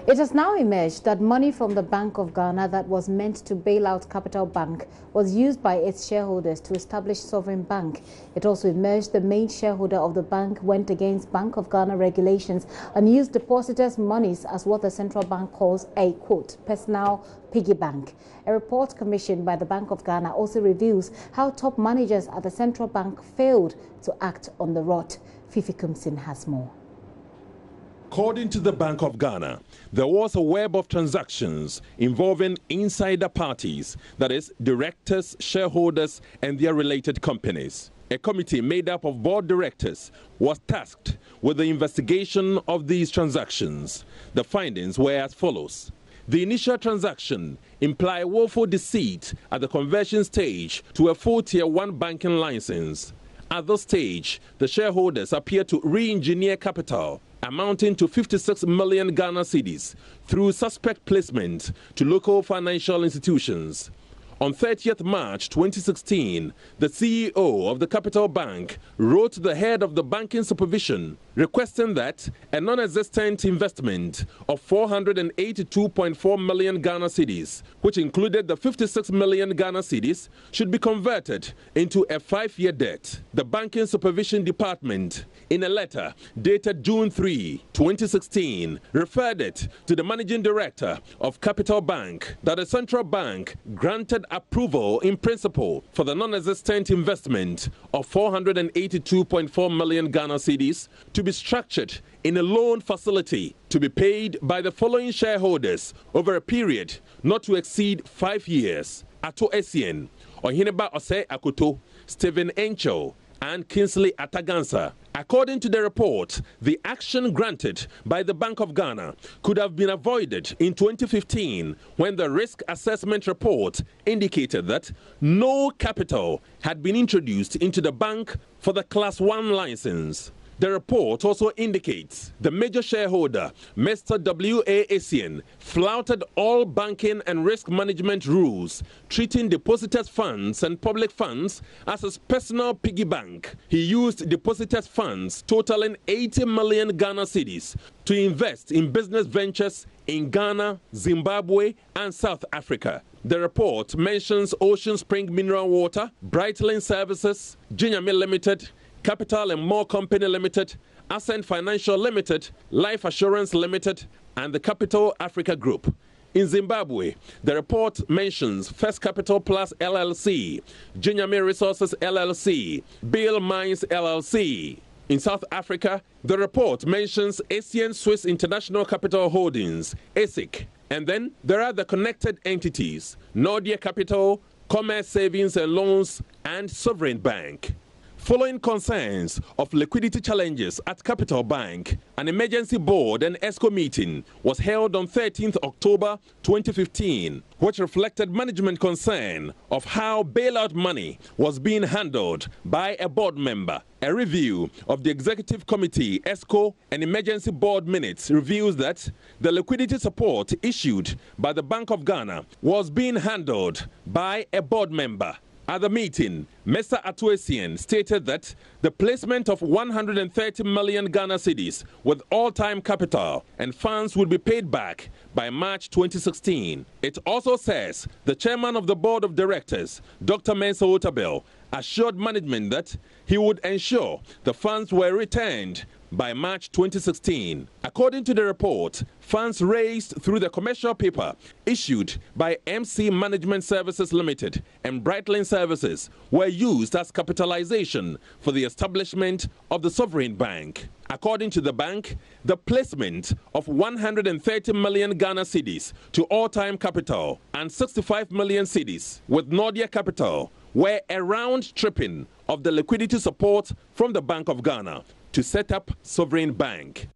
It has now emerged that money from the Bank of Ghana that was meant to bail out Capital Bank was used by its shareholders to establish Sovereign Bank. It also emerged the main shareholder of the bank went against Bank of Ghana regulations and used depositors' monies as what the central bank calls a, quote, personal piggy bank. A report commissioned by the Bank of Ghana also reveals how top managers at the central bank failed to act on the rot. Fifi Kumsin has more. According to the Bank of Ghana, there was a web of transactions involving insider parties, that is, directors, shareholders, and their related companies. A committee made up of board directors was tasked with the investigation of these transactions. The findings were as follows. The initial transaction implied woeful deceit at the conversion stage to a full Tier 1 banking license. At this stage, the shareholders appear to re-engineer capital amounting to 56 million Ghana cedis through suspect placement to local financial institutions. On 30th March 2016, the CEO of the Capital Bank wrote to the head of the banking supervision requesting that a non-existent investment of 482.4 million Ghana cedis, which included the 56 million Ghana cedis, should be converted into a 5-year debt. The Banking Supervision Department, in a letter dated June 3, 2016, referred it to the managing director of Capital Bank that the central bank granted approval in principle for the non-existent investment of 482.4 million Ghana cedis to be structured in a loan facility to be paid by the following shareholders over a period not to exceed 5 years: Ato Essien, Ohineba Ose Akoto, Stephen Encho, and Kingsley Atagansa. According to the report, the action granted by the Bank of Ghana could have been avoided in 2015 when the risk assessment report indicated that no capital had been introduced into the bank for the Class 1 license. The report also indicates the major shareholder, Mr. W.A. Essien, flouted all banking and risk management rules, treating depositors' funds and public funds as his personal piggy bank. He used depositors' funds totaling 80 million Ghana cedis to invest in business ventures in Ghana, Zimbabwe, and South Africa. The report mentions Ocean Spring Mineral Water, Brightline Services, Jinyame Limited, Capital and More Company Limited, Ascent Financial Limited, Life Assurance Limited, and the Capital Africa Group. In Zimbabwe, the report mentions First Capital Plus LLC, Jinyame Resources LLC, Bill Mines LLC. In South Africa, the report mentions Asian Swiss International Capital Holdings, ASIC. And then there are the connected entities, Nordia Capital, Commerce Savings and Loans, and Sovereign Bank. Following concerns of liquidity challenges at Capital Bank, an emergency board and ESCO meeting was held on 13th October 2015, which reflected management concern of how bailout money was being handled by a board member. A review of the Executive Committee, ESCO, and emergency board minutes reveals that the liquidity support issued by the Bank of Ghana was being handled by a board member. At the meeting, Mr. Ato Essien stated that the placement of 130 million Ghana cedis with all-time capital and funds would be paid back by March 2016. It also says the chairman of the board of directors, Dr. Mensa Otabel, assured management that he would ensure the funds were returned by March 2016. According to the report, funds raised through the commercial paper issued by MC Management Services Limited and Brightline Services were used as capitalization for the establishment of the Sovereign Bank. According to the bank, the placement of 130 million Ghana cedis to all-time capital and 65 million cedis with Nordia Capital were a round tripping of the liquidity support from the Bank of Ghana to set up Sovereign Bank.